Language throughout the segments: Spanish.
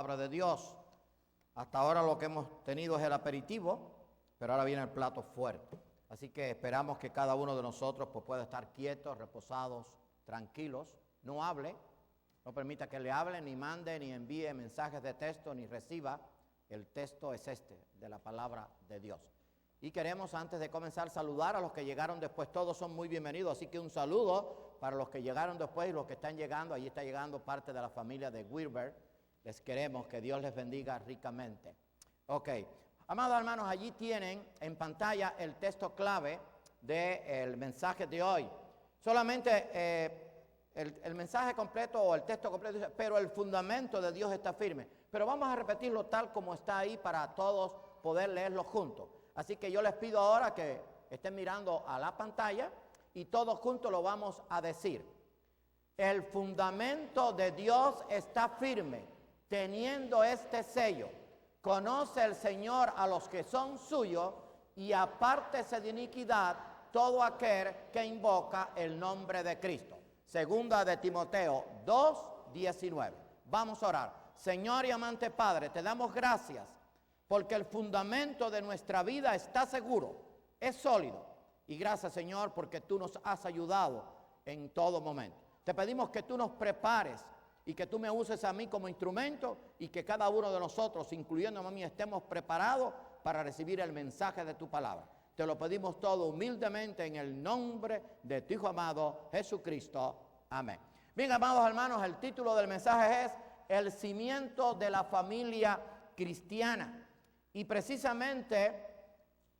palabra de Dios. Hasta ahora lo que hemos tenido es el aperitivo, pero ahora viene el plato fuerte. Así que esperamos que cada uno de nosotros pues, pueda estar quietos, reposados, tranquilos. No hable, no permita que le hable, ni mande, ni envíe mensajes de texto, ni reciba. El texto es este, de la palabra de Dios. Y queremos, antes de comenzar, saludar a los que llegaron después. Todos son muy bienvenidos, así que un saludo para los que llegaron después y los que están llegando. Allí está llegando parte de la familia de Wilber. Les queremos, que Dios les bendiga ricamente. Ok, amados hermanos, allí tienen en pantalla el texto clave del mensaje de hoy. Solamente el mensaje completo o el texto completo dice, pero el fundamento de Dios está firme. Pero vamos a repetirlo tal como está ahí para todos poder leerlo juntos. Así que yo les pido ahora que estén mirando a la pantalla y todos juntos lo vamos a decir. El fundamento de Dios está firme, teniendo este sello. Conoce el Señor a los que son suyos y apártese de iniquidad todo aquel que invoca el nombre de Cristo. Segunda de Timoteo 2:19. Vamos a orar. Señor y amante Padre, te damos gracias porque el fundamento de nuestra vida está seguro, es sólido. Y gracias, Señor, porque tú nos has ayudado en todo momento. Te pedimos que tú nos prepares y que tú me uses a mí como instrumento y que cada uno de nosotros, incluyéndome a mí, estemos preparados para recibir el mensaje de tu palabra. Te lo pedimos todo humildemente en el nombre de tu Hijo amado Jesucristo. Amén. Bien, amados hermanos, el título del mensaje es El cimiento de la familia cristiana. Y precisamente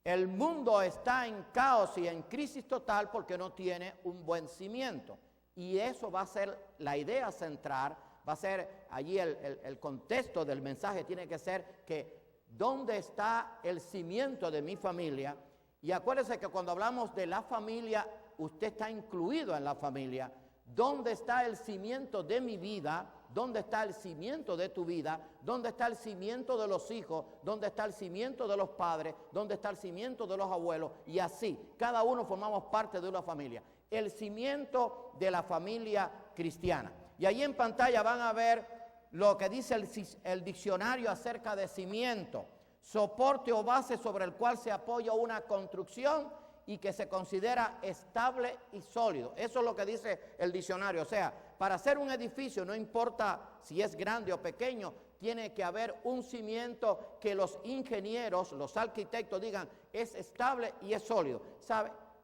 el mundo está en caos y en crisis total porque no tiene un buen cimiento. Y eso va a ser la idea central, va a ser allí el contexto del mensaje, tiene que ser que ¿dónde está el cimiento de mi familia? Y acuérdese que cuando hablamos de la familia, usted está incluido en la familia. ¿Dónde está el cimiento de mi vida? ¿Dónde está el cimiento de tu vida? ¿Dónde está el cimiento de los hijos? ¿Dónde está el cimiento de los padres? ¿Dónde está el cimiento de los abuelos? Y así, cada uno formamos parte de una familia. El cimiento de la familia cristiana. Y ahí en pantalla van a ver lo que dice el diccionario acerca de cimiento. Soporte o base sobre el cual se apoya una construcción y que se considera estable y sólido. Eso es lo que dice el diccionario. O sea, para hacer un edificio, no importa si es grande o pequeño, tiene que haber un cimiento que los ingenieros, los arquitectos digan es estable y es sólido.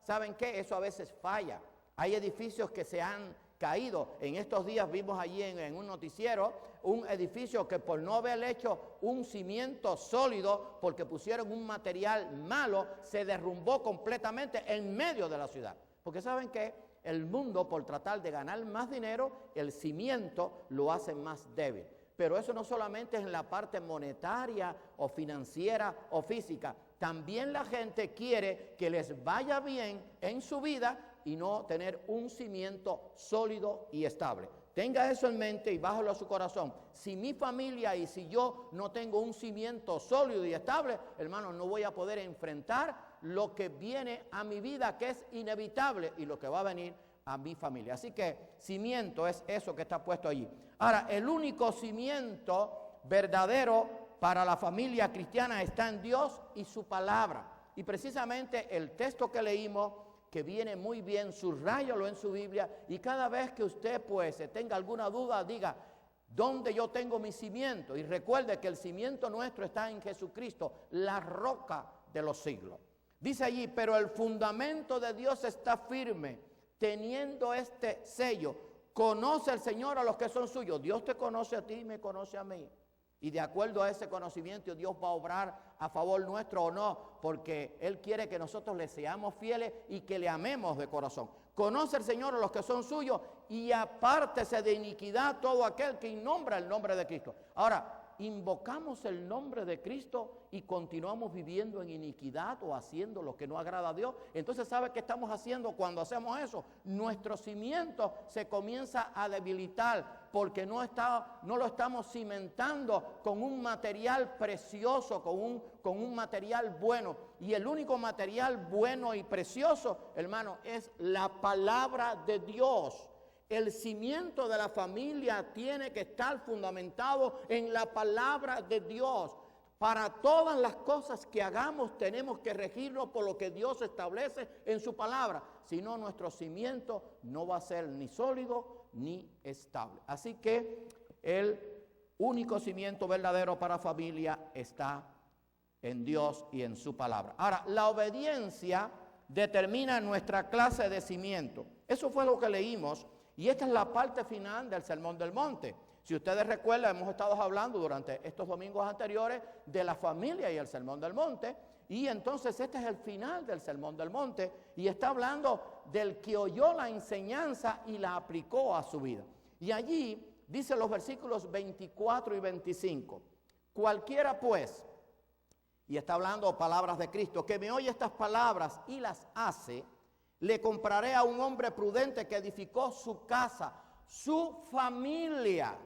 ¿Saben qué? Eso a veces falla. Hay edificios que se han caído. En estos días vimos allí en un noticiero un edificio que por no haber hecho un cimiento sólido, porque pusieron un material malo, se derrumbó completamente en medio de la ciudad. Porque ¿saben qué? El mundo, por tratar de ganar más dinero, el cimiento lo hace más débil. Pero eso no solamente es en la parte monetaria o financiera o física. También la gente quiere que les vaya bien en su vida y no tener un cimiento sólido y estable. Tenga eso en mente y bájalo a su corazón. Si mi familia y si yo no tengo un cimiento sólido y estable, hermano, no voy a poder enfrentar lo que viene a mi vida, que es inevitable, y lo que va a venir a mi familia. Así que cimiento es eso que está puesto allí. Ahora, el único cimiento verdadero para la familia cristiana está en Dios y su palabra. Y precisamente el texto que leímos, que viene muy bien, subráyalo en su Biblia, y cada vez que usted pues tenga alguna duda, diga, ¿dónde yo tengo mi cimiento? Y recuerde que el cimiento nuestro está en Jesucristo, la roca de los siglos. Dice allí, pero el fundamento de Dios está firme, teniendo este sello. Conoce el Señor a los que son suyos. Dios te conoce a ti y me conoce a mí. Y de acuerdo a ese conocimiento, Dios va a obrar a favor nuestro o no, porque Él quiere que nosotros le seamos fieles y que le amemos de corazón. Conoce el Señor a los que son suyos y apártese de iniquidad todo aquel que innombra el nombre de Cristo. Ahora, invocamos el nombre de Cristo y continuamos viviendo en iniquidad o haciendo lo que no agrada a Dios. Entonces, ¿sabe qué estamos haciendo cuando hacemos eso? Nuestro cimiento se comienza a debilitar porque no lo estamos cimentando con un material precioso, con un material bueno. Y el único material bueno y precioso, hermano, es la palabra de Dios. El cimiento de la familia tiene que estar fundamentado en la palabra de Dios. Para todas las cosas que hagamos tenemos que regirnos por lo que Dios establece en su palabra. Si no, nuestro cimiento no va a ser ni sólido ni estable. Así que el único cimiento verdadero para familia está en Dios y en su palabra. Ahora, la obediencia determina nuestra clase de cimiento. Eso fue lo que leímos y esta es la parte final del Sermón del Monte. Si ustedes recuerdan, hemos estado hablando durante estos domingos anteriores de la familia y el Sermón del Monte. Y entonces este es el final del Sermón del Monte y está hablando del que oyó la enseñanza y la aplicó a su vida. Y allí dice los versículos 24 y 25. Cualquiera pues, y está hablando palabras de Cristo, que me oye estas palabras y las hace, le compararé a un hombre prudente que edificó su casa, su familia.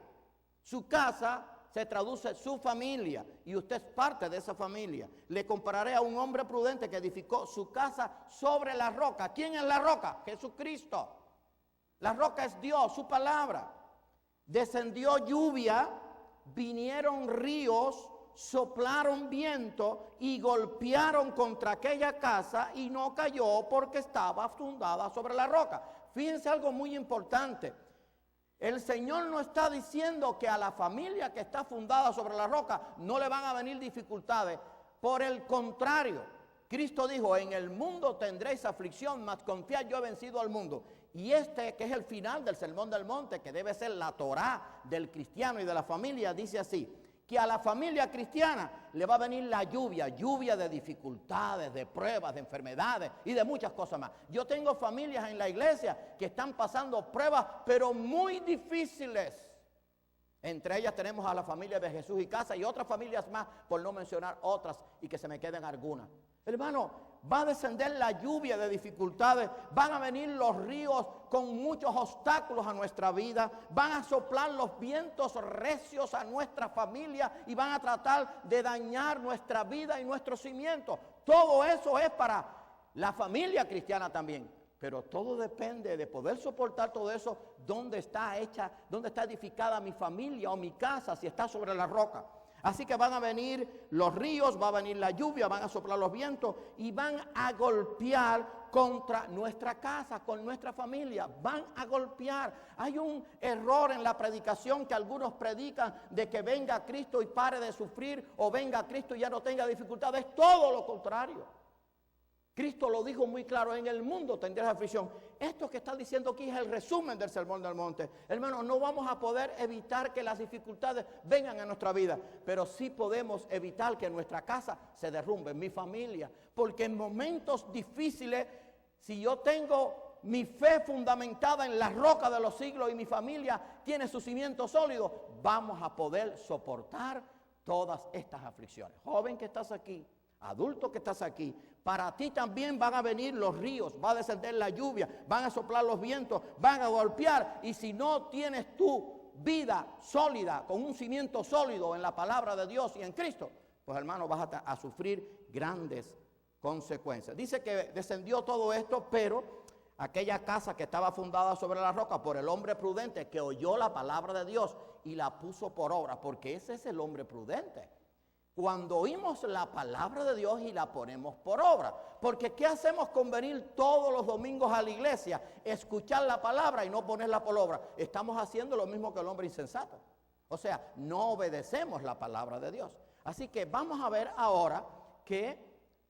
Su casa se traduce su familia y usted es parte de esa familia. Le compararé a un hombre prudente que edificó su casa sobre la roca. ¿Quién es la roca? Jesucristo. La roca es Dios, su palabra. Descendió lluvia, vinieron ríos, soplaron viento y golpearon contra aquella casa y no cayó porque estaba fundada sobre la roca. Fíjense algo muy importante. El Señor no está diciendo que a la familia que está fundada sobre la roca no le van a venir dificultades. Por el contrario, Cristo dijo, en el mundo tendréis aflicción, mas confiad, yo he vencido al mundo. Y este, que es el final del Sermón del Monte, que debe ser la Torá del cristiano y de la familia, dice así, que a la familia cristiana le va a venir la lluvia de dificultades, de pruebas, de enfermedades y de muchas cosas más. Yo tengo familias en la iglesia que están pasando pruebas, pero muy difíciles. Entre ellas tenemos a la familia de Jesús y Casa y otras familias más, por no mencionar otras y que se me queden algunas. Hermano, va a descender la lluvia de dificultades, van a venir los ríos con muchos obstáculos a nuestra vida, van a soplar los vientos recios a nuestra familia y van a tratar de dañar nuestra vida y nuestros cimientos. Todo eso es para la familia cristiana también, pero todo depende de poder soportar todo eso, dónde está edificada mi familia o mi casa, si está sobre la roca. Así que van a venir los ríos, va a venir la lluvia, van a soplar los vientos y van a golpear contra nuestra casa, con nuestra familia. Van a golpear. Hay un error en la predicación que algunos predican de que venga Cristo y pare de sufrir o venga Cristo y ya no tenga dificultades. Todo lo contrario. Cristo lo dijo muy claro, en el mundo tendrás aflicción. Esto que está diciendo aquí es el resumen del Sermón del Monte. Hermanos, no vamos a poder evitar que las dificultades vengan a nuestra vida, pero sí podemos evitar que nuestra casa se derrumbe, mi familia. Porque en momentos difíciles, si yo tengo mi fe fundamentada en la roca de los siglos y mi familia tiene su cimiento sólido, vamos a poder soportar todas estas aflicciones. Joven que estás aquí, adulto que estás aquí, para ti también van a venir los ríos, va a descender la lluvia, van a soplar los vientos, van a golpear. Y si no tienes tu vida sólida, con un cimiento sólido en la palabra de Dios y en Cristo, pues hermano, vas a sufrir grandes consecuencias. Dice que descendió todo esto, pero aquella casa que estaba fundada sobre la roca por el hombre prudente que oyó la palabra de Dios y la puso por obra, porque ese es el hombre prudente. Cuando oímos la palabra de Dios y la ponemos por obra. Porque ¿qué hacemos con venir todos los domingos a la iglesia? Escuchar la palabra y no ponerla por obra. Estamos haciendo lo mismo que el hombre insensato. O sea, no obedecemos la palabra de Dios. Así que vamos a ver ahora que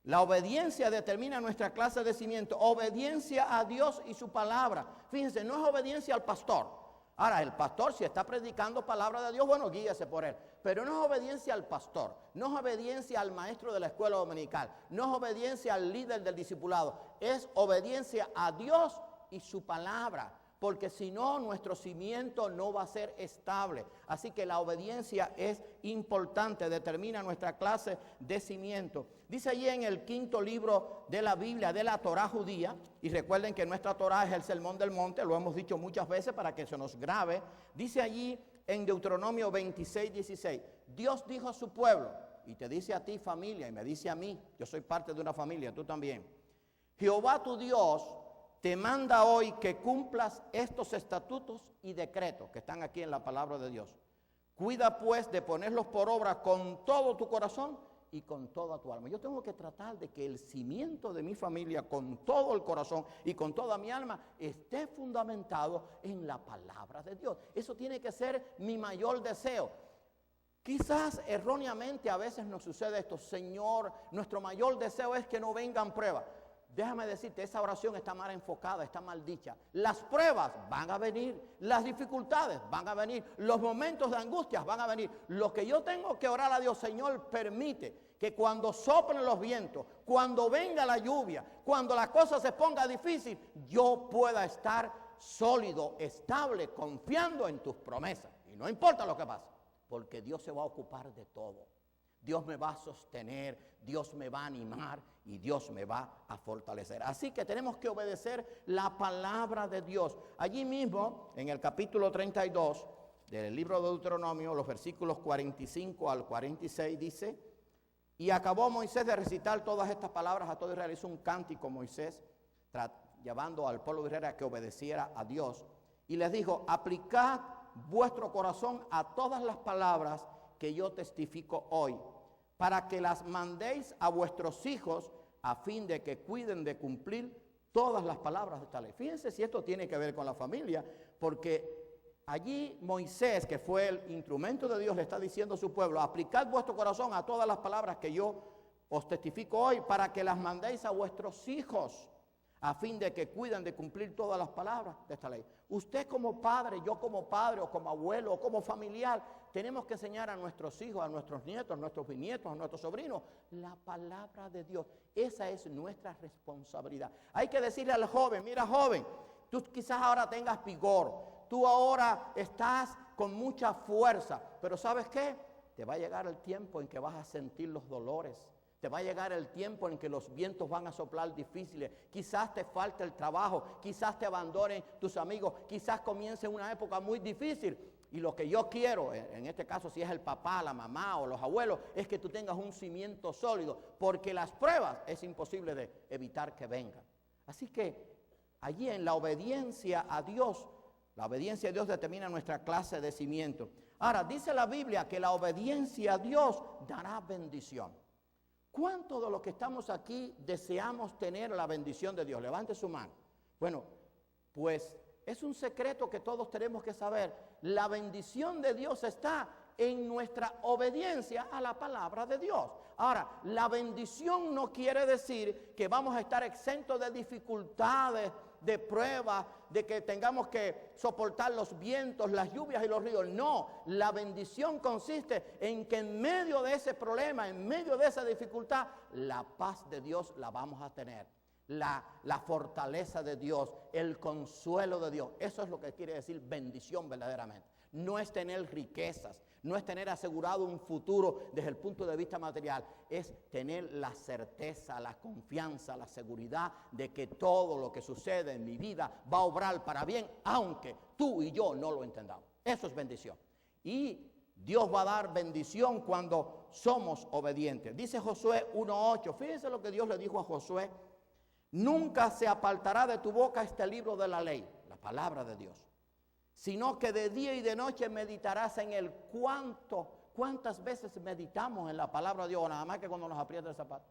la obediencia determina nuestra clase de cimiento. Obediencia a Dios y su palabra. Fíjense, no es obediencia al pastor. Ahora, el pastor, si está predicando palabra de Dios, bueno, guíese por él. Pero no es obediencia al pastor, no es obediencia al maestro de la escuela dominical, no es obediencia al líder del discipulado, es obediencia a Dios y su palabra. Porque si no, nuestro cimiento no va a ser estable. Así que la obediencia es importante, determina nuestra clase de cimiento. Dice allí en el 5º libro de la Biblia, de la Torá judía, y recuerden que nuestra Torá es el Sermón del Monte, lo hemos dicho muchas veces para que se nos grabe. Dice allí en Deuteronomio 26:16, Dios dijo a su pueblo, y te dice a ti familia, y me dice a mí, yo soy parte de una familia, tú también. Jehová tu Dios te manda hoy que cumplas estos estatutos y decretos que están aquí en la palabra de Dios. Cuida pues de ponerlos por obra con todo tu corazón y con toda tu alma. Yo tengo que tratar de que el cimiento de mi familia, con todo el corazón y con toda mi alma, esté fundamentado en la palabra de Dios. Eso tiene que ser mi mayor deseo. Quizás erróneamente a veces nos sucede esto: Señor, nuestro mayor deseo es que no vengan pruebas. Déjame decirte, esa oración está mal enfocada, está mal dicha. Las pruebas van a venir, las dificultades van a venir, los momentos de angustia van a venir. Lo que yo tengo que orar a Dios: Señor, permite que cuando soplen los vientos, cuando venga la lluvia, cuando la cosa se ponga difícil, yo pueda estar sólido, estable, confiando en tus promesas. Y no importa lo que pase, porque Dios se va a ocupar de todo. Dios me va a sostener, Dios me va a animar y Dios me va a fortalecer. Así que tenemos que obedecer la palabra de Dios. Allí mismo, en el capítulo 32 del libro de Deuteronomio, los versículos 45 al 46 dice: y acabó Moisés de recitar todas estas palabras a todo Israel. Hizo un cántico Moisés, llevando al pueblo de Israel a que obedeciera a Dios. Y les dijo: aplicad vuestro corazón a todas las palabras que yo testifico hoy, para que las mandéis a vuestros hijos, a fin de que cuiden de cumplir todas las palabras de esta ley. Fíjense si esto tiene que ver con la familia, porque allí Moisés, que fue el instrumento de Dios, le está diciendo a su pueblo: aplicad vuestro corazón a todas las palabras que yo os testifico hoy, para que las mandéis a vuestros hijos, a fin de que cuiden de cumplir todas las palabras de esta ley. Usted como padre, yo como padre, o como abuelo, o como familiar, tenemos que enseñar a nuestros hijos, a nuestros nietos, a nuestros bisnietos, a nuestros sobrinos, la palabra de Dios. Esa es nuestra responsabilidad. Hay que decirle al joven: mira, joven, tú quizás ahora tengas vigor, tú ahora estás con mucha fuerza, pero ¿sabes qué? Te va a llegar el tiempo en que vas a sentir los dolores. Te va a llegar el tiempo en que los vientos van a soplar difíciles. Quizás te falte el trabajo, quizás te abandonen tus amigos, quizás comience una época muy difícil. Y lo que yo quiero, en este caso si es el papá, la mamá o los abuelos, es que tú tengas un cimiento sólido, porque las pruebas es imposible de evitar que vengan. Así que allí en la obediencia a Dios determina nuestra clase de cimiento. Ahora, dice la Biblia que la obediencia a Dios dará bendición. ¿Cuántos de los que estamos aquí deseamos tener la bendición de Dios? Levante su mano. Bueno, pues es un secreto que todos tenemos que saber. La bendición de Dios está en nuestra obediencia a la palabra de Dios. Ahora, la bendición no quiere decir que vamos a estar exentos de dificultades, de pruebas, de que tengamos que soportar los vientos, las lluvias y los ríos. No, la bendición consiste en que en medio de ese problema, en medio de esa dificultad, la paz de Dios la vamos a tener. La fortaleza de Dios, el consuelo de Dios. Eso es lo que quiere decir bendición verdaderamente. No es tener riquezas, no es tener asegurado un futuro desde el punto de vista material. Es tener la certeza, la confianza, la seguridad de que todo lo que sucede en mi vida va a obrar para bien, aunque tú y yo no lo entendamos. Eso es bendición. Y Dios va a dar bendición cuando somos obedientes. Dice Josué 1:8. Fíjense lo que Dios le dijo a Josué: nunca se apartará de tu boca este libro de la ley, la palabra de Dios, sino que de día y de noche meditarás en él. ¿Cuántas veces meditamos en la palabra de Dios? O nada más que cuando nos aprieta el zapato,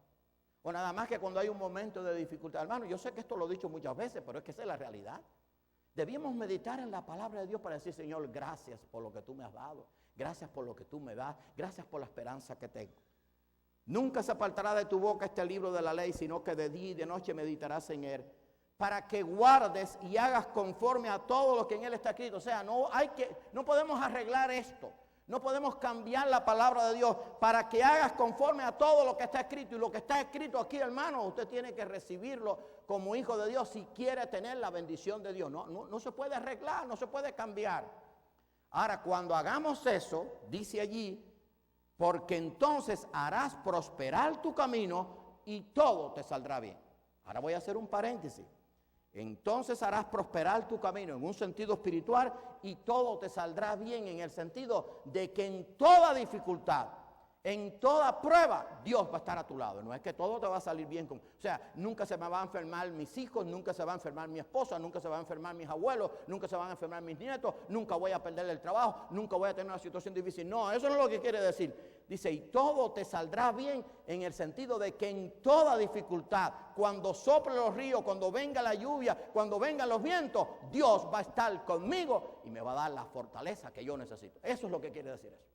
o nada más que cuando hay un momento de dificultad. Hermano, yo sé que esto lo he dicho muchas veces, pero es que esa es la realidad. Debíamos meditar en la palabra de Dios para decir: Señor, gracias por lo que tú me has dado, gracias por lo que tú me das, gracias por la esperanza que tengo. Nunca se apartará de tu boca este libro de la ley, sino que de día y de noche meditarás en él, para que guardes y hagas conforme a todo lo que en él está escrito. O sea, no podemos arreglar esto, no podemos cambiar la palabra de Dios, para que hagas conforme a todo lo que está escrito. Y lo que está escrito aquí, hermano, usted tiene que recibirlo como hijo de Dios si quiere tener la bendición de Dios. No se puede arreglar, no se puede cambiar. Ahora, cuando hagamos eso, dice allí: porque entonces harás prosperar tu camino y todo te saldrá bien. Ahora voy a hacer un paréntesis. Entonces harás prosperar tu camino en un sentido espiritual y todo te saldrá bien en el sentido de que en toda dificultad, En toda prueba, Dios va a estar a tu lado. No es que todo te va a salir bien. O sea, nunca se me va a enfermar mis hijos, nunca se va a enfermar mi esposa, nunca se va a enfermar mis abuelos, nunca se van a enfermar mis nietos, nunca voy a perder el trabajo, nunca voy a tener una situación difícil. No, eso no es lo que quiere decir. Dice, y todo te saldrá bien en el sentido de que en toda dificultad, cuando soplen los ríos, cuando venga la lluvia, cuando vengan los vientos, Dios va a estar conmigo y me va a dar la fortaleza que yo necesito. Eso es lo que quiere decir eso.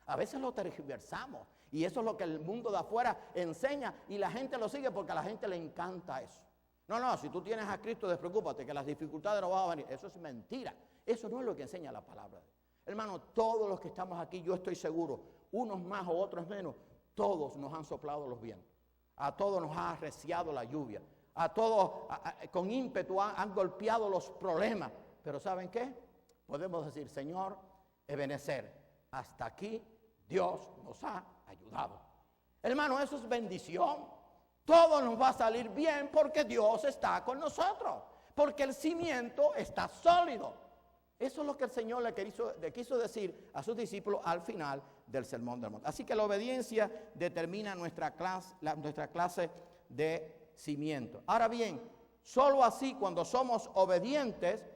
A veces lo tergiversamos y eso es lo que el mundo de afuera enseña y la gente lo sigue porque a la gente le encanta eso. No, si tú tienes a Cristo, despreocúpate que las dificultades no van a venir. Eso es mentira. Eso no es lo que enseña la palabra. Hermano, todos los que estamos aquí, yo estoy seguro, unos más o otros menos, todos nos han soplado los vientos. A todos nos ha arreciado la lluvia. A todos con ímpetu han golpeado los problemas. Pero ¿saben qué? Podemos decir, Señor, Ebenezer, hasta aquí Dios nos ha ayudado. Hermano, eso es bendición. Todo nos va a salir bien porque Dios está con nosotros. Porque el cimiento está sólido. Eso es lo que el Señor le quiso decir a sus discípulos al final del Sermón del Monte. Así que la obediencia determina nuestra clase de cimiento. Ahora bien, solo así cuando somos obedientes,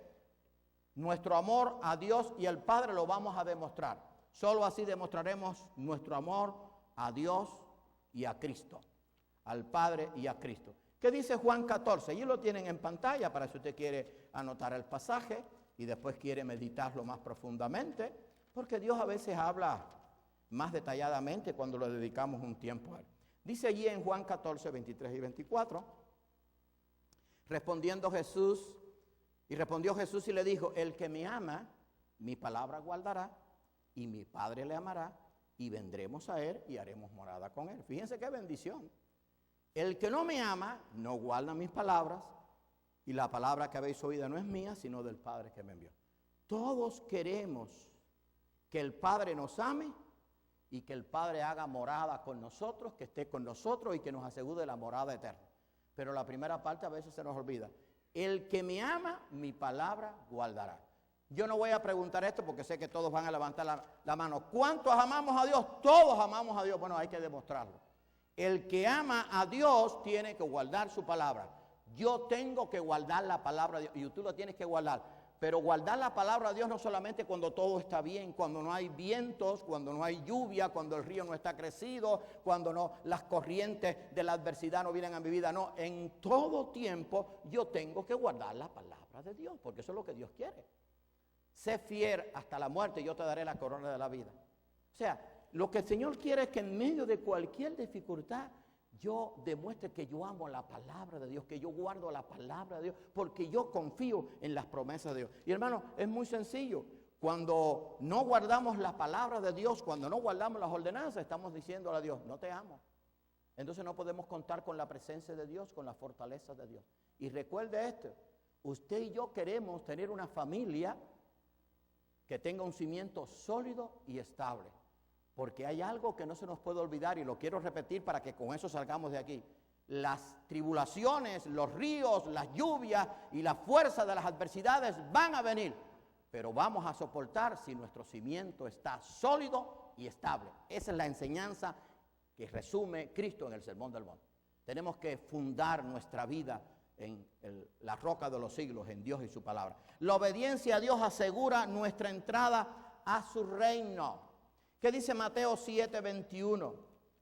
nuestro amor a Dios y al Padre lo vamos a demostrar. Solo así demostraremos nuestro amor a Dios y a Cristo, al Padre y a Cristo. ¿Qué dice Juan 14? Allí lo tienen en pantalla para si usted quiere anotar el pasaje y después quiere meditarlo más profundamente, porque Dios a veces habla más detalladamente cuando le dedicamos un tiempo a Él. Dice allí en Juan 14, 23 y 24, respondió Jesús y le dijo, el que me ama, mi palabra guardará, y mi Padre le amará, y vendremos a Él y haremos morada con Él. Fíjense qué bendición. El que no me ama, no guarda mis palabras, y la palabra que habéis oído no es mía, sino del Padre que me envió. Todos queremos que el Padre nos ame y que el Padre haga morada con nosotros, que esté con nosotros y que nos asegure la morada eterna. Pero la primera parte a veces se nos olvida. El que me ama, mi palabra guardará. Yo no voy a preguntar esto porque sé que todos van a levantar la mano. ¿Cuántos amamos a Dios? Todos amamos a Dios. Bueno, hay que demostrarlo. El que ama a Dios tiene que guardar su palabra. Yo tengo que guardar la palabra de Dios y tú lo tienes que guardar. Pero guardar la palabra de Dios no solamente cuando todo está bien, cuando no hay vientos, cuando no hay lluvia, cuando el río no está crecido, cuando no las corrientes de la adversidad no vienen a mi vida. No, en todo tiempo yo tengo que guardar la palabra de Dios, porque eso es lo que Dios quiere. Sé fiel hasta la muerte y yo te daré la corona de la vida. O sea, lo que el Señor quiere es que en medio de cualquier dificultad yo demuestre que yo amo la palabra de Dios, que yo guardo la palabra de Dios, porque yo confío en las promesas de Dios. Y hermano, es muy sencillo. Cuando no guardamos la palabra de Dios, cuando no guardamos las ordenanzas, estamos diciéndole a Dios, no te amo. Entonces no podemos contar con la presencia de Dios, con la fortaleza de Dios. Y recuerde esto, usted y yo queremos tener una familia que tenga un cimiento sólido y estable. Porque hay algo que no se nos puede olvidar y lo quiero repetir para que con eso salgamos de aquí. Las tribulaciones, los ríos, las lluvias y la fuerza de las adversidades van a venir. Pero vamos a soportar si nuestro cimiento está sólido y estable. Esa es la enseñanza que resume Cristo en el Sermón del Monte. Tenemos que fundar nuestra vida en la roca de los siglos, en Dios y su palabra. La obediencia a Dios asegura nuestra entrada a su reino. ¿Qué dice Mateo 7:21?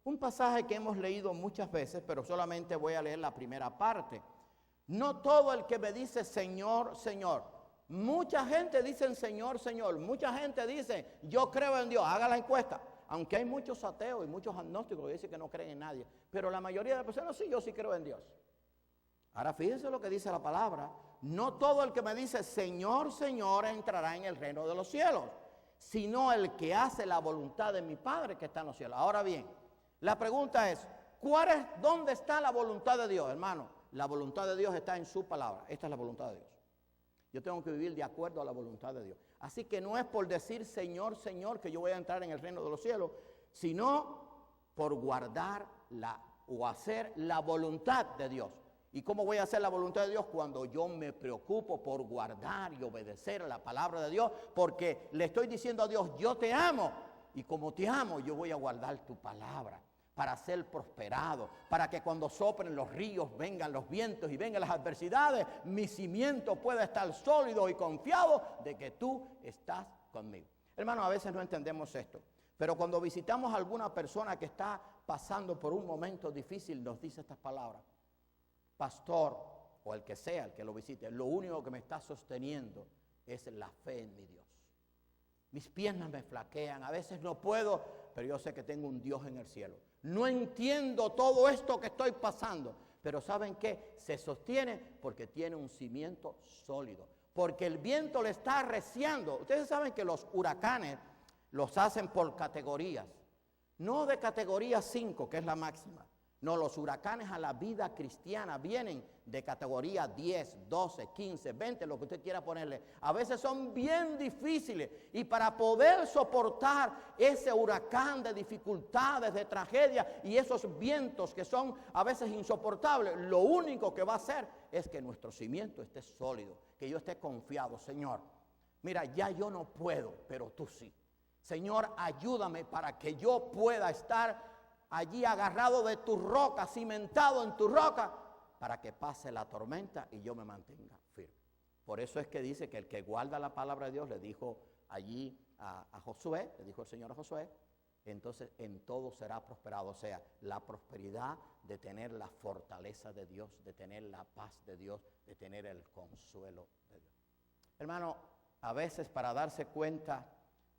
Un pasaje que hemos leído muchas veces, pero solamente voy a leer la primera parte. No todo el que me dice Señor, Señor. Mucha gente dice Señor, Señor. Mucha gente dice yo creo en Dios. Haga la encuesta. Aunque hay muchos ateos y muchos agnósticos que dicen que no creen en nadie. Pero la mayoría de las personas sí, yo sí creo en Dios. Ahora fíjense lo que dice la palabra. No todo el que me dice Señor, Señor entrará en el reino de los cielos, sino el que hace la voluntad de mi Padre que está en los cielos. Ahora bien, la pregunta es, ¿dónde está la voluntad de Dios, hermano? La voluntad de Dios está en su palabra. Esta es la voluntad de Dios. Yo tengo que vivir de acuerdo a la voluntad de Dios. Así que no es por decir Señor, Señor que yo voy a entrar en el reino de los cielos, sino por guardar o hacer la voluntad de Dios. ¿Y cómo voy a hacer la voluntad de Dios? Cuando yo me preocupo por guardar y obedecer a la palabra de Dios, porque le estoy diciendo a Dios, yo te amo, y como te amo, yo voy a guardar tu palabra para ser prosperado, para que cuando soplen los ríos, vengan los vientos y vengan las adversidades, mi cimiento pueda estar sólido y confiado de que tú estás conmigo. Hermano, a veces no entendemos esto, pero cuando visitamos a alguna persona que está pasando por un momento difícil, nos dice estas palabras: pastor, o el que sea, el que lo visite, lo único que me está sosteniendo es la fe en mi Dios. Mis piernas me flaquean, a veces no puedo, pero yo sé que tengo un Dios en el cielo. No entiendo todo esto que estoy pasando, pero ¿saben qué? Se sostiene porque tiene un cimiento sólido, porque el viento le está arreciando. Ustedes saben que los huracanes los hacen por categorías, no de categoría 5, que es la máxima. No, los huracanes a la vida cristiana vienen de categoría 10, 12, 15, 20, lo que usted quiera ponerle. A veces son bien difíciles y para poder soportar ese huracán de dificultades, de tragedia y esos vientos que son a veces insoportables, lo único que va a hacer es que nuestro cimiento esté sólido, que yo esté confiado. Señor, mira, ya yo no puedo, pero tú sí. Señor, ayúdame para que yo pueda estar allí agarrado de tu roca, cimentado en tu roca, para que pase la tormenta y yo me mantenga firme. Por eso es que dice que el que guarda la palabra de Dios, le dijo allí a Josué, le dijo el Señor a Josué, entonces en todo será prosperado. O sea, la prosperidad de tener la fortaleza de Dios, de tener la paz de Dios, de tener el consuelo de Dios. Hermano, a veces para darse cuenta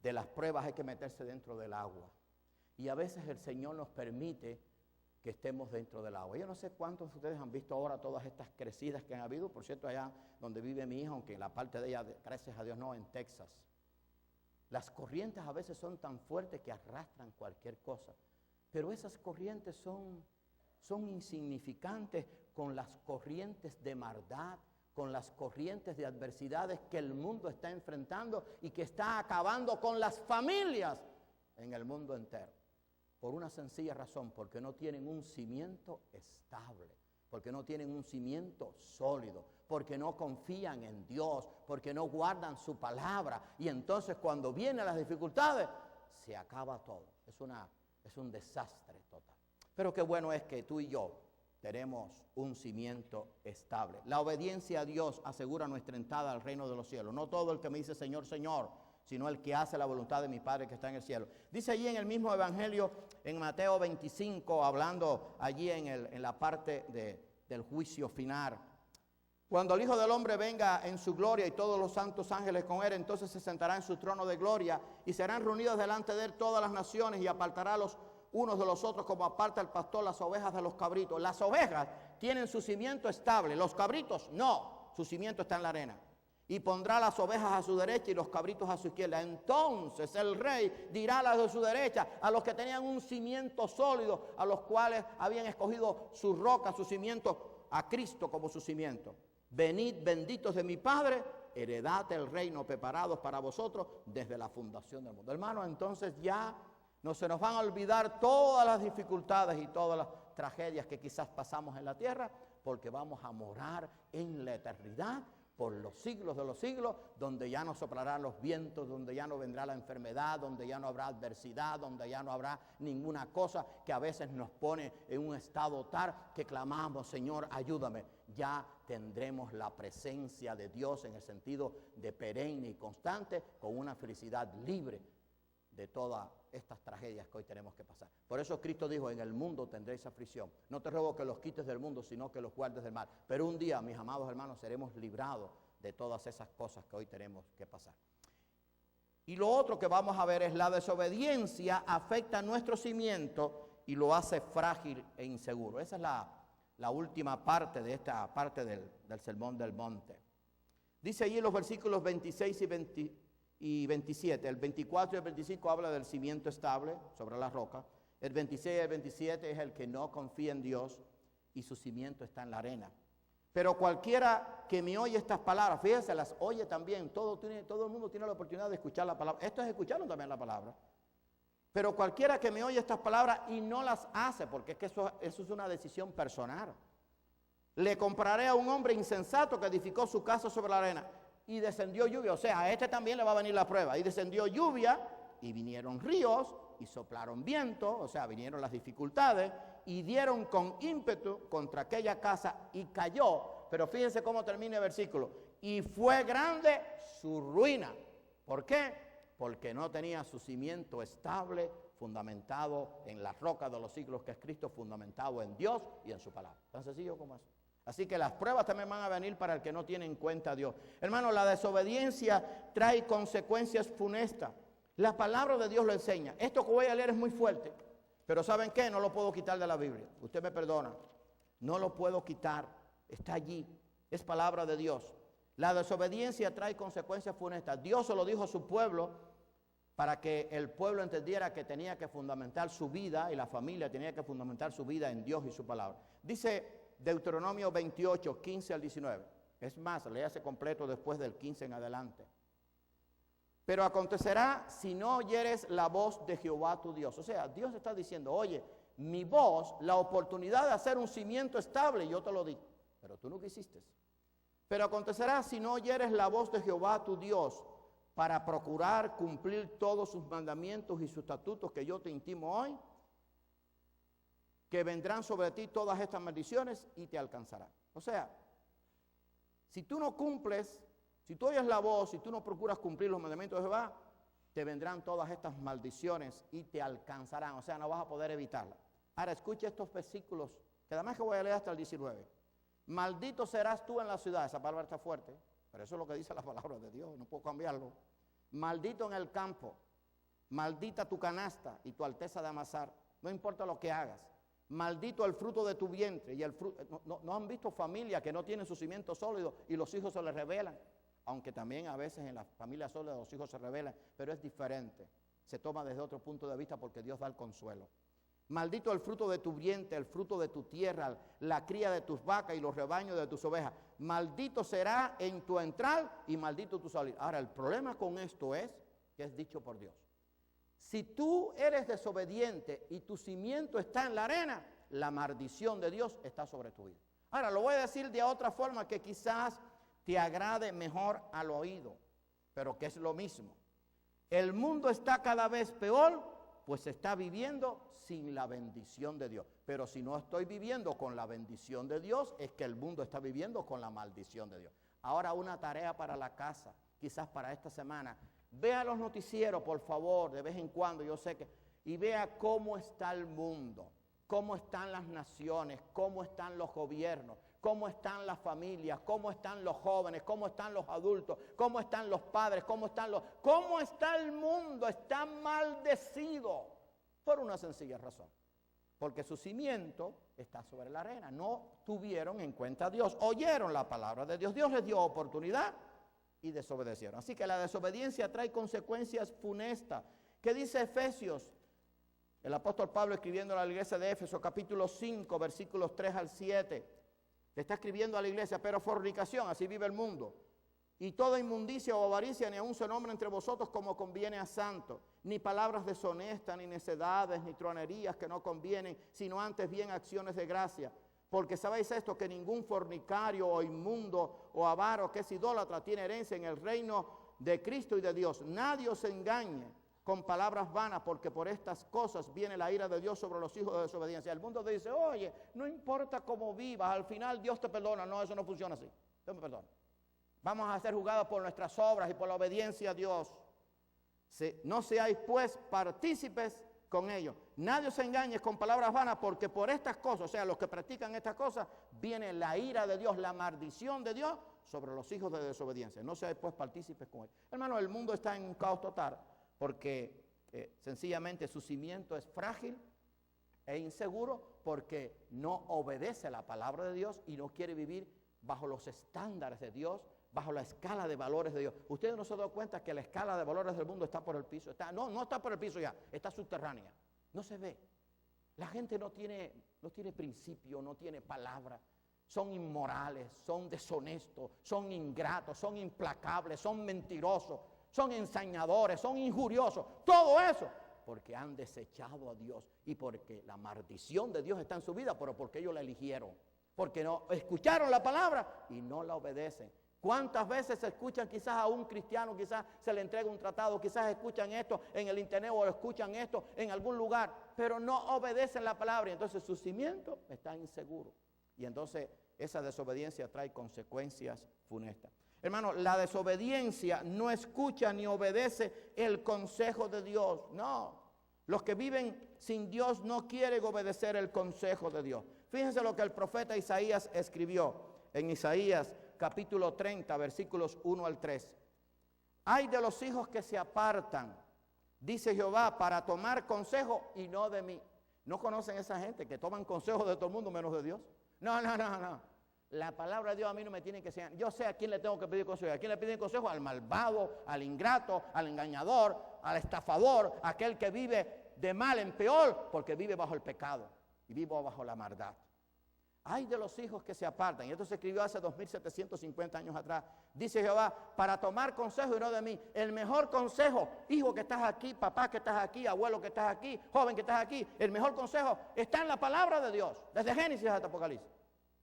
de las pruebas hay que meterse dentro del agua. Y a veces el Señor nos permite que estemos dentro del agua. Yo no sé cuántos de ustedes han visto ahora todas estas crecidas que han habido. Por cierto, allá donde vive mi hija, aunque la parte de ella, gracias a Dios, no, en Texas. Las corrientes a veces son tan fuertes que arrastran cualquier cosa. Pero esas corrientes son insignificantes con las corrientes de maldad, con las corrientes de adversidades que el mundo está enfrentando y que está acabando con las familias en el mundo entero. Por una sencilla razón, porque no tienen un cimiento estable, porque no tienen un cimiento sólido, porque no confían en Dios, porque no guardan su palabra. Y entonces cuando vienen las dificultades, se acaba todo. Es un desastre total. Pero qué bueno es que tú y yo tenemos un cimiento estable. La obediencia a Dios asegura nuestra entrada al reino de los cielos. No todo el que me dice Señor, Señor, sino el que hace la voluntad de mi Padre que está en el cielo. Dice allí en el mismo evangelio, en Mateo 25, hablando allí en la parte del juicio final. Cuando el Hijo del Hombre venga en su gloria y todos los santos ángeles con él, entonces se sentará en su trono de gloria y serán reunidos delante de él todas las naciones y apartará los unos de los otros como aparta el pastor las ovejas de los cabritos. Las ovejas tienen su cimiento estable, los cabritos no, su cimiento está en la arena. Y pondrá las ovejas a su derecha y los cabritos a su izquierda. Entonces el rey dirá a las de su derecha, a los que tenían un cimiento sólido, a los cuales habían escogido su roca, su cimiento, a Cristo como su cimiento: venid benditos de mi Padre, heredad el reino preparados para vosotros desde la fundación del mundo. Hermano, entonces ya no se nos van a olvidar todas las dificultades y todas las tragedias que quizás pasamos en la tierra, porque vamos a morar en la eternidad por los siglos de los siglos, donde ya no soplarán los vientos, donde ya no vendrá la enfermedad, donde ya no habrá adversidad, donde ya no habrá ninguna cosa que a veces nos pone en un estado tal que clamamos, Señor, ayúdame. Ya tendremos la presencia de Dios en el sentido de perenne y constante, con una felicidad libre de todas estas tragedias que hoy tenemos que pasar. Por eso Cristo dijo, en el mundo tendréis aflicción. No te ruego que los quites del mundo, sino que los guardes del mal. Pero un día, mis amados hermanos, seremos librados de todas esas cosas que hoy tenemos que pasar. Y lo otro que vamos a ver es la desobediencia afecta nuestro cimiento y lo hace frágil e inseguro. Esa es la última parte de esta parte del Sermón del Monte. Dice allí en los versículos 26 y 27, el 24 y el 25 habla del cimiento estable sobre la roca. El 26 y el 27 es el que no confía en Dios y su cimiento está en la arena. Pero cualquiera que me oye estas palabras, fíjense, las oye también, todo el mundo tiene la oportunidad de escuchar la palabra. Esto es escucharon también la palabra. Pero cualquiera que me oye estas palabras y no las hace, porque es que eso es una decisión personal. Le compararé a un hombre insensato que edificó su casa sobre la arena. Y descendió lluvia, o sea, a este también le va a venir la prueba. Y descendió lluvia y vinieron ríos, y soplaron viento, o sea, vinieron las dificultades, y dieron con ímpetu contra aquella casa, y cayó. Pero fíjense cómo termina el versículo. Y fue grande su ruina. ¿Por qué? Porque no tenía su cimiento estable, fundamentado en la roca de los siglos que es Cristo, fundamentado en Dios y en su palabra. Tan sencillo como eso. Así que las pruebas también van a venir para el que no tiene en cuenta a Dios. Hermano, la desobediencia trae consecuencias funestas. La palabra de Dios lo enseña. Esto que voy a leer es muy fuerte, pero ¿saben qué? No lo puedo quitar de la Biblia. Usted me perdona. No lo puedo quitar. Está allí. Es palabra de Dios. La desobediencia trae consecuencias funestas. Dios se lo dijo a su pueblo para que el pueblo entendiera que tenía que fundamentar su vida y la familia tenía que fundamentar su vida en Dios y su palabra. Dice Deuteronomio 28, 15 al 19. Es más, léase completo después del 15 en adelante. Pero acontecerá si no oyeres la voz de Jehová tu Dios. O sea, Dios está diciendo, oye, mi voz, la oportunidad de hacer un cimiento estable, yo te lo di, pero tú no quisiste. Pero acontecerá si no oyeres la voz de Jehová tu Dios para procurar cumplir todos sus mandamientos y sus estatutos que yo te intimo hoy, que vendrán sobre ti todas estas maldiciones y te alcanzarán. O sea, si tú no cumples, si tú oyes la voz, si tú no procuras cumplir los mandamientos de Jehová, te vendrán todas estas maldiciones y te alcanzarán. O sea, no vas a poder evitarlas. Ahora, escucha estos versículos, que además que voy a leer hasta el 19. Maldito serás tú en la ciudad. Esa palabra está fuerte, pero eso es lo que dice la palabra de Dios, no puedo cambiarlo. Maldito en el campo, maldita tu canasta y tu alteza de amasar, no importa lo que hagas. Maldito el fruto de tu vientre y el fruto. ¿No han visto familias que no tienen su cimiento sólido y los hijos se les rebelan? Aunque también a veces en las familias sólidas los hijos se rebelan, pero es diferente. Se toma desde otro punto de vista porque Dios da el consuelo. Maldito el fruto de tu vientre, el fruto de tu tierra, la cría de tus vacas y los rebaños de tus ovejas. Maldito será en tu entrar y maldito tu salir. Ahora, el problema con esto es que es dicho por Dios. Si tú eres desobediente y tu cimiento está en la arena, la maldición de Dios está sobre tu vida. Ahora, lo voy a decir de otra forma que quizás te agrade mejor al oído, pero que es lo mismo. El mundo está cada vez peor, pues se está viviendo sin la bendición de Dios. Pero si no estoy viviendo con la bendición de Dios, es que el mundo está viviendo con la maldición de Dios. Ahora una tarea para la casa, quizás para esta semana. Vea los noticieros, por favor, de vez en cuando, yo sé que, y vea cómo está el mundo, cómo están las naciones, cómo están los gobiernos, cómo están las familias, cómo están los jóvenes, cómo están los adultos, cómo están los padres, cómo está el mundo. Está maldecido por una sencilla razón, porque su cimiento está sobre la arena. No tuvieron en cuenta a Dios, oyeron la palabra de Dios, Dios les dio oportunidad y desobedecieron. Así que la desobediencia trae consecuencias funestas. ¿Qué dice Efesios? El apóstol Pablo escribiendo a la iglesia de Éfeso, capítulo 5, versículos 3 al 7. Le está escribiendo a la iglesia, pero fornicación, así vive el mundo. Y toda inmundicia o avaricia, ni aun se nombra entre vosotros como conviene a santos, ni palabras deshonestas, ni necedades, ni tronerías que no convienen, sino antes bien acciones de gracia. Porque sabéis esto, que ningún fornicario o inmundo o avaro que es idólatra tiene herencia en el reino de Cristo y de Dios. Nadie os engañe con palabras vanas, porque por estas cosas viene la ira de Dios sobre los hijos de desobediencia. El mundo dice, oye, no importa cómo vivas, al final Dios te perdona. No, eso no funciona así. Dios me perdona. Vamos a ser juzgados por nuestras obras y por la obediencia a Dios. No seáis pues partícipes con ellos. Nadie os engañe con palabras vanas, porque por estas cosas, o sea, los que practican estas cosas, viene la ira de Dios, la maldición de Dios sobre los hijos de desobediencia. No seáis pues partícipes con ellos. Hermano, el mundo está en un caos total, porque sencillamente su cimiento es frágil e inseguro, porque no obedece la palabra de Dios y no quiere vivir bajo los estándares de Dios, bajo la escala de valores de Dios. Ustedes no se han dado cuenta que la escala de valores del mundo está por el piso. No está por el piso ya, está subterránea. No se ve. La gente no tiene principio, no tiene palabra. Son inmorales, son deshonestos, son ingratos, son implacables, son mentirosos, son ensañadores, son injuriosos. Todo eso porque han desechado a Dios y porque la maldición de Dios está en su vida, pero porque ellos la eligieron. Porque no escucharon la palabra y no la obedecen. ¿Cuántas veces se escuchan quizás a un cristiano, quizás se le entrega un tratado, quizás escuchan esto en el internet o escuchan esto en algún lugar, pero no obedecen la palabra y entonces su cimiento está inseguro. Y entonces esa desobediencia trae consecuencias funestas. Hermano, la desobediencia no escucha ni obedece el consejo de Dios. No, los que viven sin Dios no quieren obedecer el consejo de Dios. Fíjense lo que el profeta Isaías escribió en Isaías capítulo 30, versículos 1 al 3. Ay de los hijos que se apartan, dice Jehová, para tomar consejo y no de mí. ¿No conocen esa gente que toman consejo de todo el mundo menos de Dios? No. La palabra de Dios a mí no me tiene que enseñar. Yo sé a quién le tengo que pedir consejo. ¿A quién le piden consejo? Al malvado, al ingrato, al engañador, al estafador, aquel que vive de mal en peor porque vive bajo el pecado y vive bajo la maldad. Ay de los hijos que se apartan. Y esto se escribió hace 2750 años atrás. Dice Jehová, para tomar consejo y no de mí. El mejor consejo, hijo que estás aquí, papá que estás aquí, abuelo que estás aquí, joven que estás aquí. El mejor consejo está en la palabra de Dios, desde Génesis hasta Apocalipsis.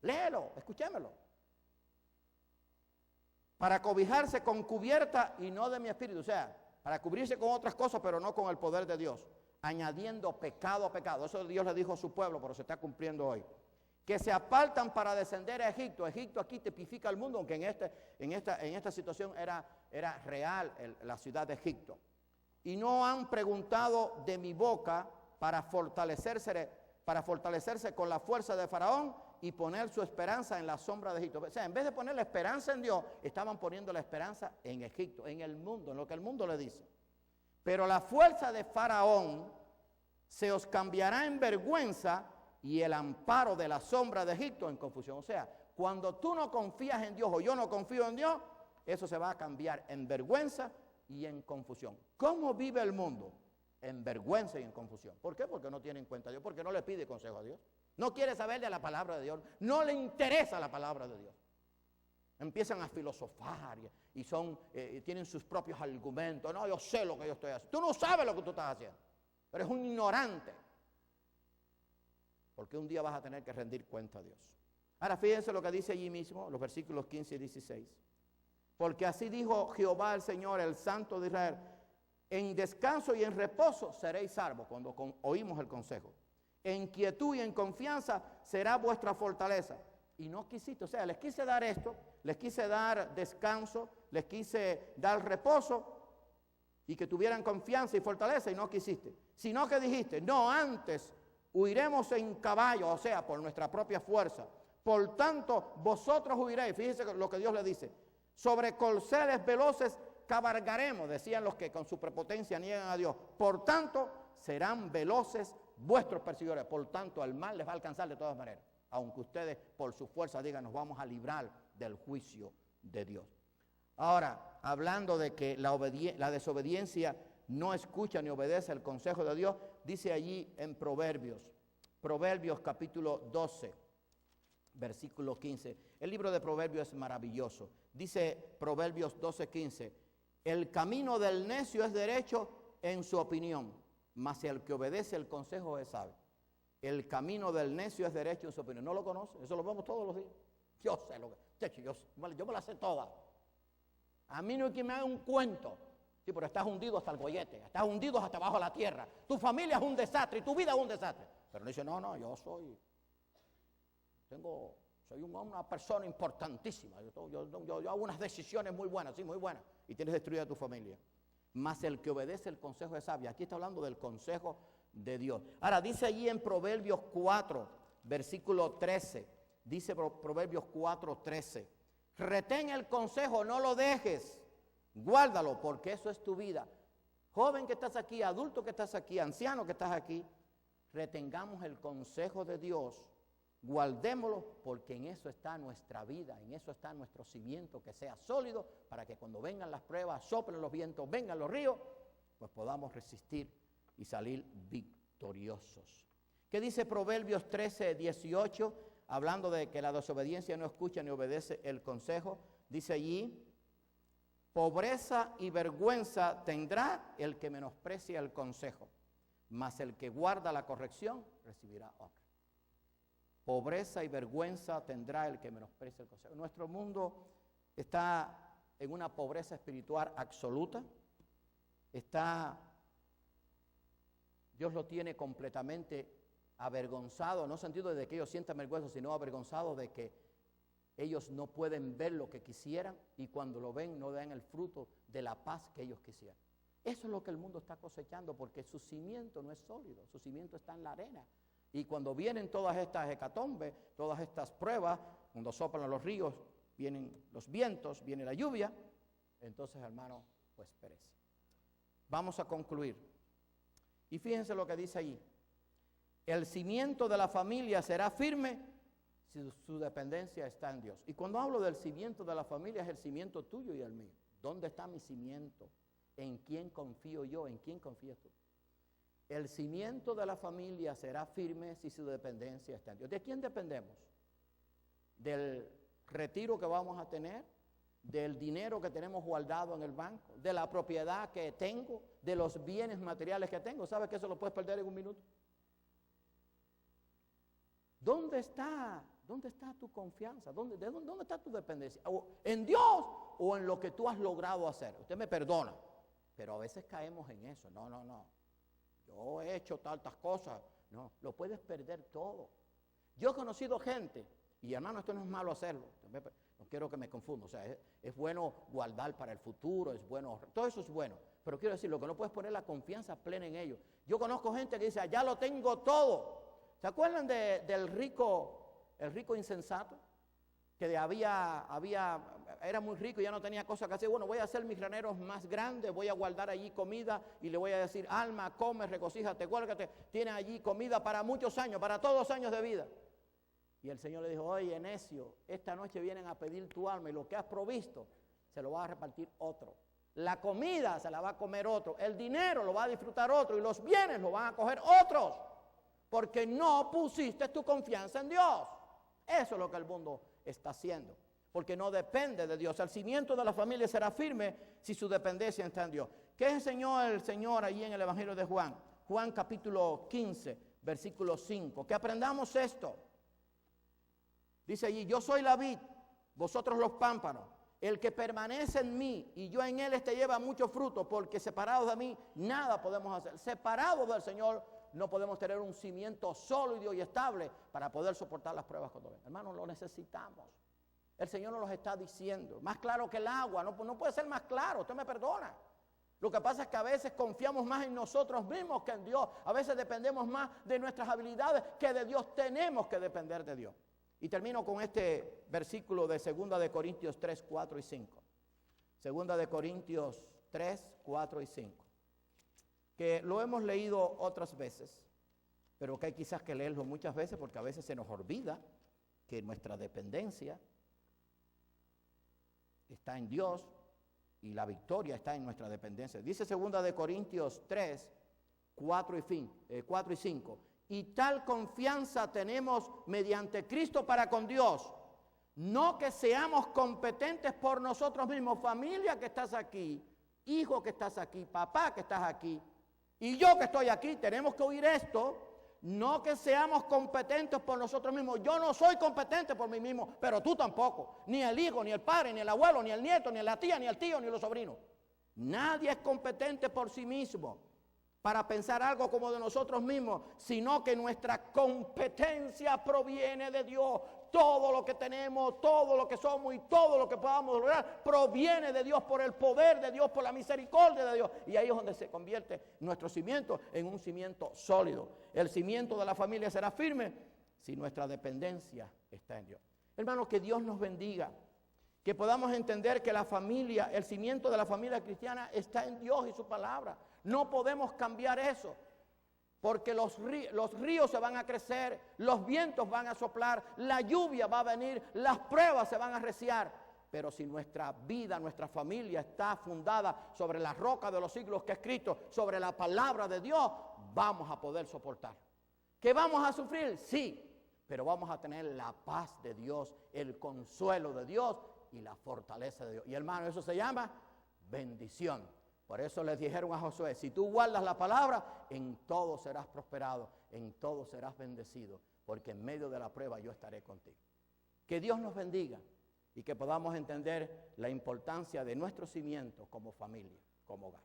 Léelo, escúchemelo. Para cobijarse con cubierta y no de mi espíritu. O sea, para cubrirse con otras cosas, pero no con el poder de Dios. Añadiendo pecado a pecado. Eso Dios le dijo a su pueblo, pero se está cumpliendo hoy. Que se apartan para descender a Egipto. Egipto aquí tipifica el mundo, aunque en esta situación era real la ciudad de Egipto. Y no han preguntado de mi boca para fortalecerse con la fuerza de Faraón y poner su esperanza en la sombra de Egipto. O sea, en vez de poner la esperanza en Dios, estaban poniendo la esperanza en Egipto, en el mundo, en lo que el mundo le dice. Pero la fuerza de Faraón se os cambiará en vergüenza y el amparo de la sombra de Egipto en confusión. O sea, cuando tú no confías en Dios o yo no confío en Dios, eso se va a cambiar en vergüenza y en confusión. ¿Cómo vive el mundo? En vergüenza y en confusión. ¿Por qué? Porque no tiene en cuenta a Dios, porque no le pide consejo a Dios. No quiere saber de la palabra de Dios, no le interesa la palabra de Dios. Empiezan a filosofar y tienen sus propios argumentos. No, yo sé lo que yo estoy haciendo. Tú no sabes lo que tú estás haciendo. Eres un ignorante. Porque un día vas a tener que rendir cuenta a Dios. Ahora fíjense lo que dice allí mismo, los versículos 15 y 16. Porque así dijo Jehová el Señor, el Santo de Israel, en descanso y en reposo seréis salvos, cuando oímos el consejo. En quietud y en confianza será vuestra fortaleza. Y no quisiste, o sea, les quise dar esto, les quise dar descanso, les quise dar reposo y que tuvieran confianza y fortaleza y no quisiste. Sino que dijiste, no, antes huiremos en caballo, o sea, por nuestra propia fuerza. Por tanto, vosotros huiréis. Fíjense lo que Dios le dice. Sobre corceles veloces cabalgaremos, decían los que con su prepotencia niegan a Dios. Por tanto, serán veloces vuestros perseguidores. Por tanto, el mal les va a alcanzar de todas maneras. Aunque ustedes por su fuerza digan, nos vamos a librar del juicio de Dios. Ahora, hablando de que la desobediencia no escucha ni obedece el consejo de Dios, dice allí en Proverbios capítulo 12, versículo 15. El libro de Proverbios es maravilloso. Dice Proverbios 12, 15, el camino del necio es derecho en su opinión, mas el que obedece el consejo es sabio. El camino del necio es derecho en su opinión. ¿No lo conoce? Eso lo vemos todos los días. Yo sé lo que... yo me la sé toda. A mí no hay quien me haga un cuento. Sí, pero estás hundido hasta el gollete, estás hundido hasta abajo de la tierra. Tu familia es un desastre y tu vida es un desastre. Pero no dice, no, yo soy una persona importantísima. Yo hago unas decisiones muy buenas, sí, muy buenas. Y tienes destruida tu familia. Mas el que obedece el consejo es sabio. Aquí está hablando del consejo de Dios. Ahora, dice allí en Proverbios 4, versículo 13. Dice Proverbios 4, 13. Retén el consejo, no lo dejes. Guárdalo, porque eso es tu vida. Joven que estás aquí, adulto que estás aquí, anciano que estás aquí, retengamos el consejo de Dios, guardémoslo, porque en eso está nuestra vida, en eso está nuestro cimiento, que sea sólido, para que cuando vengan las pruebas, soplen los vientos, vengan los ríos, pues podamos resistir y salir victoriosos. ¿Qué dice Proverbios 13, 18? Hablando de que la desobediencia no escucha ni obedece el consejo, dice allí, pobreza y vergüenza tendrá el que menosprecia el consejo, mas el que guarda la corrección recibirá honra. Pobreza y vergüenza tendrá el que menosprecia el consejo. Nuestro mundo está en una pobreza espiritual absoluta, Dios lo tiene completamente avergonzado, no en el sentido de que ellos sientan vergüenza, sino avergonzado de que ellos no pueden ver lo que quisieran y cuando lo ven no dan el fruto de la paz que ellos quisieran. Eso es lo que el mundo está cosechando porque su cimiento no es sólido, su cimiento está en la arena. Y cuando vienen todas estas hecatombes, todas estas pruebas, cuando soplan los ríos, vienen los vientos, viene la lluvia, entonces, hermano, pues perece. Vamos a concluir. Y fíjense lo que dice allí. El cimiento de la familia será firme si su dependencia está en Dios. Y cuando hablo del cimiento de la familia, es el cimiento tuyo y el mío. ¿Dónde está mi cimiento? ¿En quién confío yo? ¿En quién confías tú? El cimiento de la familia será firme si su dependencia está en Dios. ¿De quién dependemos? ¿Del retiro que vamos a tener? ¿Del dinero que tenemos guardado en el banco? ¿De la propiedad que tengo? ¿De los bienes materiales que tengo? ¿Sabes que eso lo puedes perder en un minuto? ¿Dónde está tu confianza? ¿Dónde está tu dependencia? ¿En Dios o en lo que tú has logrado hacer? Usted me perdona, pero a veces caemos en eso. No. Yo he hecho tantas cosas. No, lo puedes perder todo. Yo he conocido gente, y hermano, esto no es malo hacerlo. No quiero que me confunda. O sea, es bueno guardar para el futuro, es bueno, todo eso es bueno. Pero quiero decir, lo que no puedes poner la confianza plena en ellos. Yo conozco gente que dice, ya lo tengo todo. ¿Se acuerdan del rico, el rico insensato? Que era muy rico y ya no tenía cosas que hacer. Bueno, voy a hacer mis graneros más grandes, voy a guardar allí comida y le voy a decir, alma, come, regocíjate, cuélgate, tiene allí comida para muchos años, para todos los años de vida. Y el Señor le dijo, oye, necio, esta noche vienen a pedir tu alma y lo que has provisto se lo va a repartir otro. La comida se la va a comer otro, el dinero lo va a disfrutar otro y los bienes lo van a coger otros. Porque no pusiste tu confianza en Dios. Eso es lo que el mundo está haciendo. Porque no depende de Dios. El cimiento de la familia será firme si su dependencia está en Dios. ¿Qué enseñó el Señor allí en el Evangelio de Juan? Juan capítulo 15, versículo 5. Que aprendamos esto. Dice allí, yo soy la vid, vosotros los pámpanos. El que permanece en mí y yo en él, lleva mucho fruto, porque separados de mí nada podemos hacer. Separados del Señor no podemos tener un cimiento sólido y estable para poder soportar las pruebas cuando vengan. Hermanos, lo necesitamos. El Señor nos lo está diciendo. Más claro que el agua, no puede ser más claro, usted me perdona. Lo que pasa es que a veces confiamos más en nosotros mismos que en Dios. A veces dependemos más de nuestras habilidades que de Dios. Tenemos que depender de Dios. Y termino con este versículo de 2 de Corintios 3, 4 y 5. 2 de Corintios 3, 4 y 5. Que lo hemos leído otras veces, pero que hay quizás que leerlo muchas veces porque a veces se nos olvida que nuestra dependencia está en Dios y la victoria está en nuestra dependencia. Dice 2 de Corintios 3, 4 y 5. Y tal confianza tenemos mediante Cristo para con Dios. No que seamos competentes por nosotros mismos, familia que estás aquí, hijo que estás aquí, papá que estás aquí, y yo que estoy aquí, tenemos que oír esto. No que seamos competentes por nosotros mismos. Yo no soy competente por mí mismo, pero tú tampoco. Ni el hijo, ni el padre, ni el abuelo, ni el nieto, ni la tía, ni el tío, ni los sobrinos. Nadie es competente por sí mismo para pensar algo como de nosotros mismos, sino que nuestra competencia proviene de Dios. Todo lo que tenemos, todo lo que somos y todo lo que podamos lograr proviene de Dios, por el poder de Dios, por la misericordia de Dios. Y ahí es donde se convierte nuestro cimiento en un cimiento sólido. El cimiento de la familia será firme si nuestra dependencia está en Dios. Hermanos, que Dios nos bendiga. Que podamos entender que la familia, el cimiento de la familia cristiana está en Dios y su palabra. No podemos cambiar eso, porque los ríos se van a crecer, los vientos van a soplar, la lluvia va a venir, las pruebas se van a arreciar. Pero si nuestra vida, nuestra familia está fundada sobre la roca de los siglos que es Cristo, sobre la palabra de Dios, vamos a poder soportar. ¿Que vamos a sufrir? Sí, pero vamos a tener la paz de Dios, el consuelo de Dios y la fortaleza de Dios. Y hermano, eso se llama bendición. Por eso les dijeron a Josué, si tú guardas la palabra, en todo serás prosperado, en todo serás bendecido, porque en medio de la prueba yo estaré contigo. Que Dios nos bendiga, y que podamos entender la importancia de nuestro cimiento como familia, como hogar.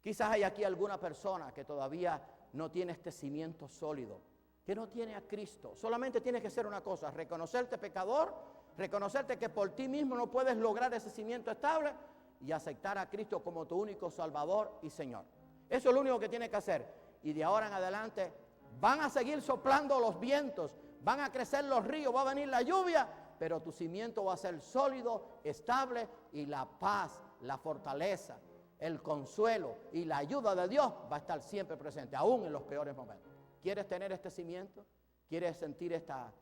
Quizás hay aquí alguna persona que todavía no tiene este cimiento sólido, que no tiene a Cristo. Solamente tienes que hacer una cosa: reconocerte pecador, reconocerte que por ti mismo no puedes lograr ese cimiento estable y aceptar a Cristo como tu único Salvador y Señor. Eso es lo único que tienes que hacer. Y de ahora en adelante van a seguir soplando los vientos, van a crecer los ríos, va a venir la lluvia, pero tu cimiento va a ser sólido, estable, y la paz, la fortaleza, el consuelo y la ayuda de Dios va a estar siempre presente, aún en los peores momentos. ¿Quieres tener este cimiento? ¿Quieres sentir esta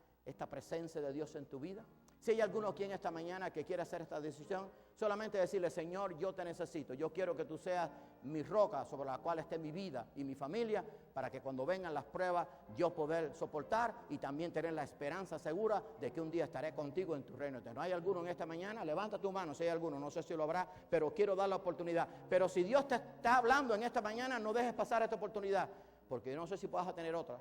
presencia de Dios en tu vida? Si hay alguno aquí en esta mañana que quiere hacer esta decisión, solamente decirle: Señor, yo te necesito. Yo quiero que tú seas mi roca sobre la cual esté mi vida y mi familia, para que cuando vengan las pruebas yo poder soportar y también tener la esperanza segura de que un día estaré contigo en tu reino eterno. ¿Hay alguno en esta mañana? Levanta tu mano si hay alguno. No sé si lo habrá, pero quiero dar la oportunidad. Pero si Dios te está hablando en esta mañana, no dejes pasar esta oportunidad, porque no sé si puedas tener otra.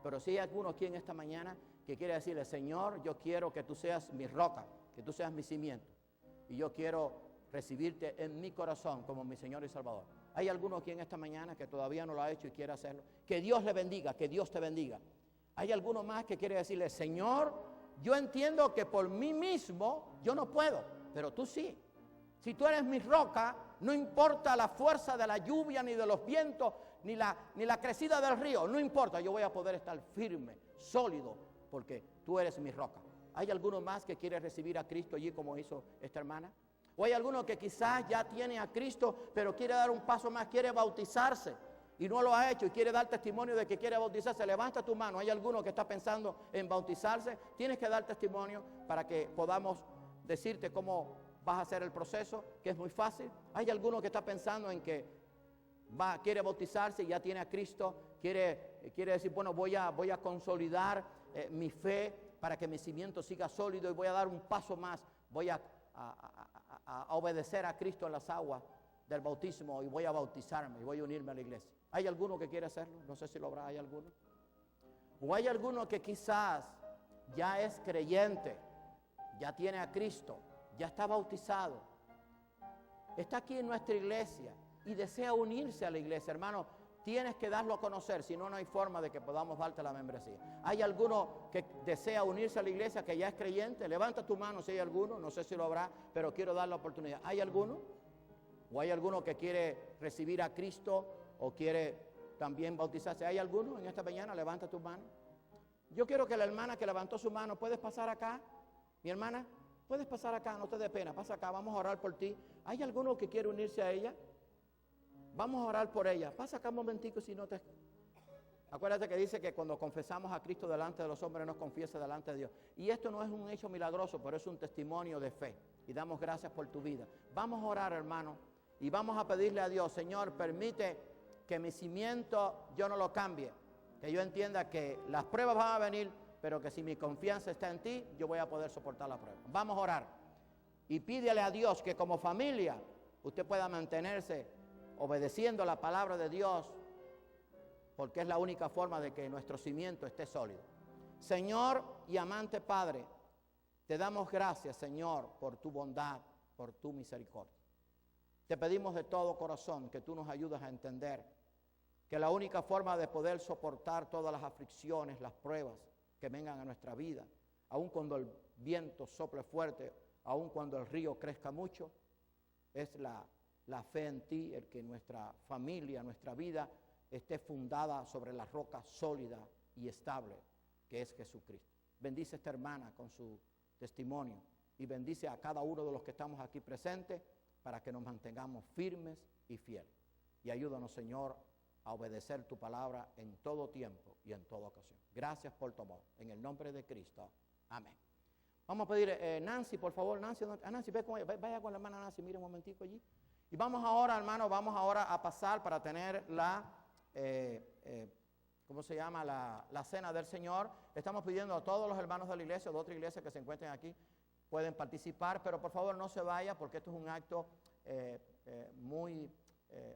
Pero si hay alguno aquí en esta mañana que quiere decirle: Señor, yo quiero que tú seas mi roca, que tú seas mi cimiento, y yo quiero recibirte en mi corazón como mi Señor y Salvador. ¿Hay alguno aquí en esta mañana que todavía no lo ha hecho y quiere hacerlo? Que Dios le bendiga, que Dios te bendiga. ¿Hay alguno más que quiere decirle: Señor, yo entiendo que por mí mismo yo no puedo, pero tú sí? Si tú eres mi roca, no importa la fuerza de la lluvia, ni de los vientos, ni la crecida del río, no importa, yo voy a poder estar firme, sólido, porque tú eres mi roca. ¿Hay alguno más que quiere recibir a Cristo allí como hizo esta hermana? ¿O hay alguno que quizás ya tiene a Cristo, pero quiere dar un paso más, quiere bautizarse y no lo ha hecho y quiere dar testimonio de que quiere bautizarse? Levanta tu mano. ¿Hay alguno que está pensando en bautizarse? Tienes que dar testimonio para que podamos decirte cómo vas a hacer el proceso, que es muy fácil. ¿Hay alguno que está pensando en que quiere bautizarse y ya tiene a Cristo? Quiere decir: bueno, voy a consolidar mi fe para que mi cimiento siga sólido y voy a dar un paso más, voy a obedecer a Cristo en las aguas del bautismo y voy a bautizarme y voy a unirme a la iglesia. ¿Hay alguno que quiere hacerlo? No sé si lo habrá. ¿Hay alguno? ¿O hay alguno que quizás ya es creyente, ya tiene a Cristo, ya está bautizado, está aquí en nuestra iglesia y desea unirse a la iglesia? Hermano, tienes que darlo a conocer, si no, no hay forma de que podamos darte la membresía. ¿Hay alguno que desea unirse a la iglesia, que ya es creyente? Levanta tu mano si hay alguno. No sé si lo habrá, pero quiero dar la oportunidad. ¿Hay alguno? ¿O hay alguno que quiere recibir a Cristo o quiere también bautizarse? ¿Hay alguno en esta mañana? Levanta tu mano. Yo quiero que la hermana que levantó su mano, ¿puedes pasar acá? Mi hermana, puedes pasar acá, no te dé pena, pasa acá, vamos a orar por ti. ¿Hay alguno que quiere unirse a ella? Vamos a orar por ella. Pasa acá un momentico, si no te... Acuérdate que dice que cuando confesamos a Cristo delante de los hombres, nos confiesa delante de Dios. Y esto no es un hecho milagroso, pero es un testimonio de fe. Y damos gracias por tu vida. Vamos a orar, hermano, y vamos a pedirle a Dios: Señor, permite que mi cimiento yo no lo cambie. Que yo entienda que las pruebas van a venir, pero que si mi confianza está en ti, yo voy a poder soportar la prueba. Vamos a orar. Y pídele a Dios que como familia usted pueda mantenerse obedeciendo la palabra de Dios, porque es la única forma de que nuestro cimiento esté sólido. Señor y amante Padre, te damos gracias, Señor, por tu bondad, por tu misericordia. Te pedimos de todo corazón que tú nos ayudes a entender que la única forma de poder soportar todas las aflicciones, las pruebas que vengan a nuestra vida, aun cuando el viento sople fuerte, aun cuando el río crezca mucho, es la fe en ti, el que nuestra familia, nuestra vida esté fundada sobre la roca sólida y estable que es Jesucristo. Bendice a esta hermana con su testimonio y bendice a cada uno de los que estamos aquí presentes para que nos mantengamos firmes y fieles. Y ayúdanos, Señor, a obedecer tu palabra en todo tiempo y en toda ocasión. Gracias por tu amor. En el nombre de Cristo. Amén. Vamos a pedir, Nancy, por favor. Nancy, vaya con la hermana Nancy, mire un momentico allí. Y vamos ahora, hermano, a pasar para tener la, ¿cómo se llama? La cena del Señor. Le estamos pidiendo a todos los hermanos de la iglesia, de otra iglesia que se encuentren aquí, pueden participar, pero por favor no se vaya, porque esto es un acto muy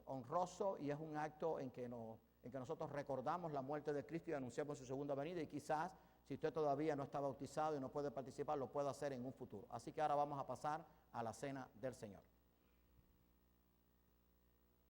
honroso y es un acto en que nos en que nosotros recordamos la muerte de Cristo y anunciamos su segunda venida, y quizás si usted todavía no está bautizado y no puede participar, lo puede hacer en un futuro. Así que ahora vamos a pasar a la cena del Señor.